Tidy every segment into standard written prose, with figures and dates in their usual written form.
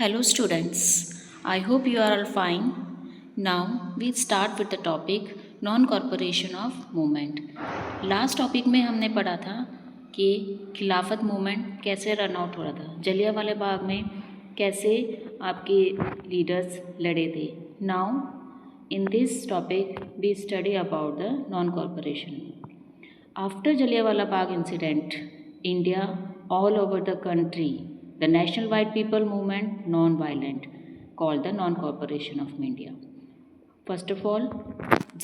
Hello students, I hope you are all fine. Now we start with the topic non-corporation of movement. Last topic में हमने पढ़ा था कि खिलाफत movement कैसे रन आउट हो रहा था, जलियांवाला बाग में कैसे आपके लीडर्स लड़े थे. Now in this topic we study about the non corporation. After Jallianwala Bagh incident, India all over the country, the national white people movement non-violent called the non-cooperation of India. First of all,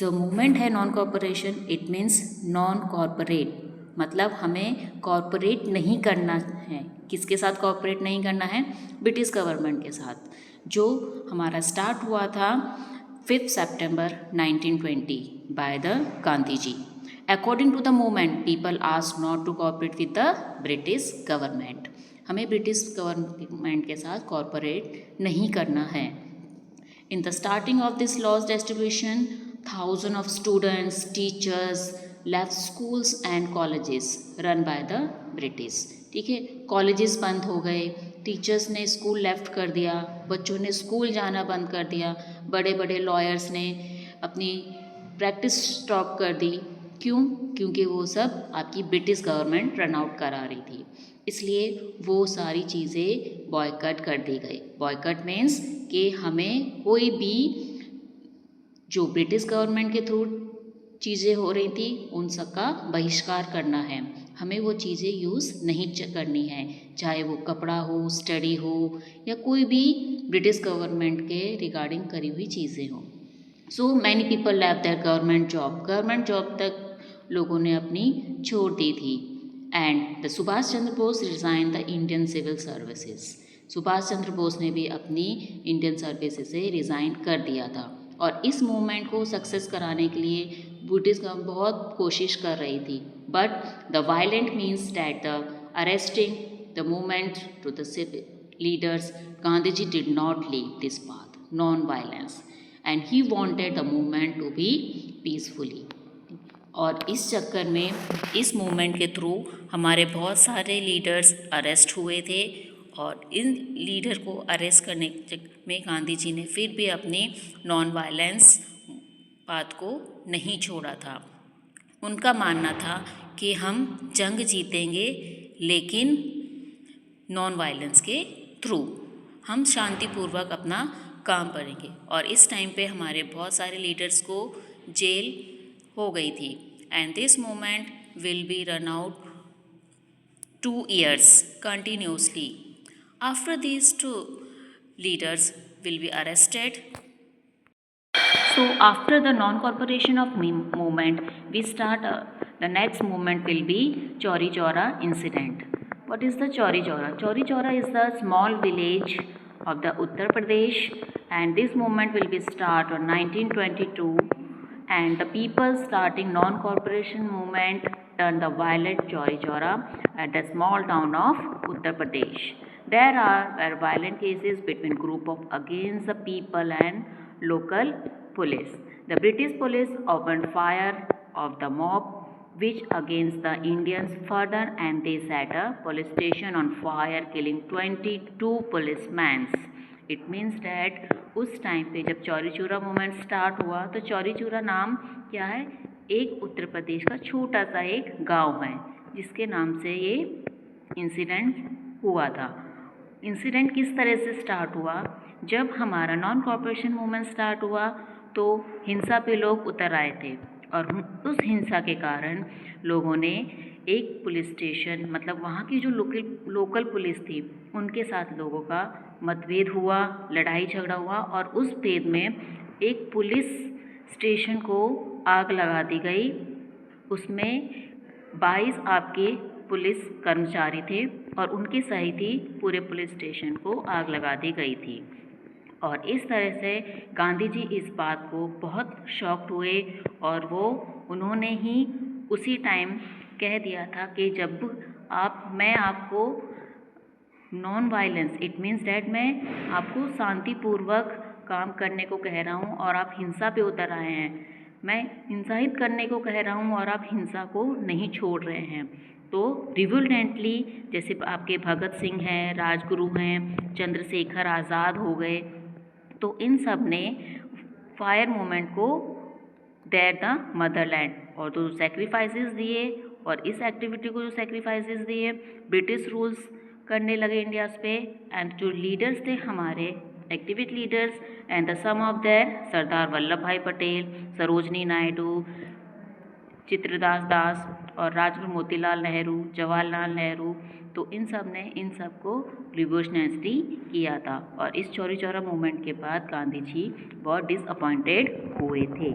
the movement है non-cooperation, it means non-corporate, मतलब हमें corporate नहीं करना है. किसके साथ corporate नहीं करना है? ब्रिटिश गवर्नमेंट के साथ. जो हमारा स्टार्ट हुआ था 5 सितंबर 1920 by the Gandhi ji. According to the movement, people asked not to cooperate with the British government. हमें ब्रिटिश गवर्नमेंट के साथ कॉरपोरेट नहीं करना है. In the starting of this laws distribution, thousands of students, teachers left schools and colleges run by the British. ठीक है, colleges बंद हो गए, टीचर्स ने स्कूल लेफ्ट कर दिया, बच्चों ने स्कूल जाना बंद कर दिया, बड़े बड़े लॉयर्स ने अपनी प्रैक्टिस स्टॉप कर दी. क्यों? क्योंकि वो सब आपकी ब्रिटिश गवर्नमेंट रन आउट करा रही थी, इसलिए वो सारी चीज़ें बॉयकट कर दी गई. बॉयकट मीन्स कि हमें कोई भी जो ब्रिटिश गवर्नमेंट के थ्रू चीज़ें हो रही थी उन सब का बहिष्कार करना है. हमें वो चीज़ें यूज़ नहीं करनी है, चाहे वो कपड़ा हो, स्टडी हो या कोई भी ब्रिटिश गवर्नमेंट के रिगार्डिंग करी हुई चीज़ें हों. So many people leave their government job. Government job तक लोगों ने अपनी छोड़ दी थी. And the Subhash Chandra Bose resign the Indian civil services. Subhash Chandra Bose ने भी अपनी इंडियन सर्विसेज से रिज़ाइन कर दिया था. और इस मूवमेंट को सक्सेस कराने के लिए ब्रिटिश गवर्नमेंट बहुत कोशिश कर रही थी. But the violent means that the arresting the movement to the civil leaders. Gandhi ji did not leave this path non violence and he wanted the movement to be peacefully. और इस चक्कर में इस मूवमेंट के थ्रू हमारे बहुत सारे लीडर्स अरेस्ट हुए थे. और इन लीडर को अरेस्ट करने में गांधी जी ने फिर भी अपनी नॉन वायलेंस बात को नहीं छोड़ा था. उनका मानना था कि हम जंग जीतेंगे लेकिन नॉन वायलेंस के थ्रू, हम शांतिपूर्वक अपना काम करेंगे. और इस टाइम पे हमारे बहुत सारे लीडर्स को जेल हो गई थी. And this movement will be run out 2 years continuously. After these 2 leaders will be arrested. So after the non-corporation of movement, we start the next movement will be Chauri Chaura incident. What is the Chauri Chaura? Chauri Chaura is the small village of the Uttar Pradesh, and this movement will be start on 1922. And the people starting non-corporation movement turned the violent Chauri Chaura at the small town of Uttar Pradesh. There were violent cases between group of against the people and local police. The British police opened fire of the mob which against the Indians further, and they set a police station on fire, killing 22 policemen. It means that उस time पे जब Chauri Chaura movement start हुआ तो चौरी चौरा नाम क्या है? एक उत्तर प्रदेश का छोटा सा एक गांव है जिसके नाम से ये इंसिडेंट हुआ था. इंसिडेंट किस तरह से स्टार्ट हुआ? जब हमारा नॉन कॉर्पोरेशन मूवमेंट स्टार्ट हुआ तो हिंसा पे लोग उतर आए थे. और उस हिंसा के कारण लोगों ने एक पुलिस स्टेशन, मतलब वहाँ की जो लोकल पुलिस थी उनके साथ लोगों का मतभेद हुआ, लड़ाई झगड़ा हुआ. और उस भेद में एक पुलिस स्टेशन को आग लगा दी गई. उसमें 22 आपके पुलिस कर्मचारी थे और उनकी सहायता ही पूरे पुलिस स्टेशन को आग लगा दी गई थी. और इस तरह से गांधी जी इस बात को बहुत शॉक्ड हुए और उन्होंने ही उसी टाइम कह दिया था कि जब मैं आपको non violence, it means that मैं आपको शांतिपूर्वक काम करने को कह रहा हूँ और आप हिंसा पे उतर आए हैं. मैं हिंसाहित करने को कह रहा हूँ और आप हिंसा को नहीं छोड़ रहे हैं. तो रिवोल्टेंटली जैसे आपके भगत सिंह हैं, राजगुरु हैं, चंद्रशेखर आज़ाद हो गए, तो इन सब ने फायर मूवमेंट को देयर द मदरलैंड और जो सेक्रीफाइसेस दिए, और इस एक्टिविटी को जो सेक्रीफाइसेस दिए ब्रिटिश रूल्स करने लगे इंडियाज़ पे। एंड जो लीडर्स थे हमारे activist leaders and the some of their Sardar Vallabh Bhai Patel, Sarojini Naidu, चित्रदास दास और राजगुरु मोतीलाल नेहरू, जवाहरलाल नेहरू, तो इन सब ने इन सब को रिवोल्यूशनरी किया था। और इस चौरी चौरा मूवमेंट के बाद गांधी जी बहुत डिसअपॉइंटेड हुए थे।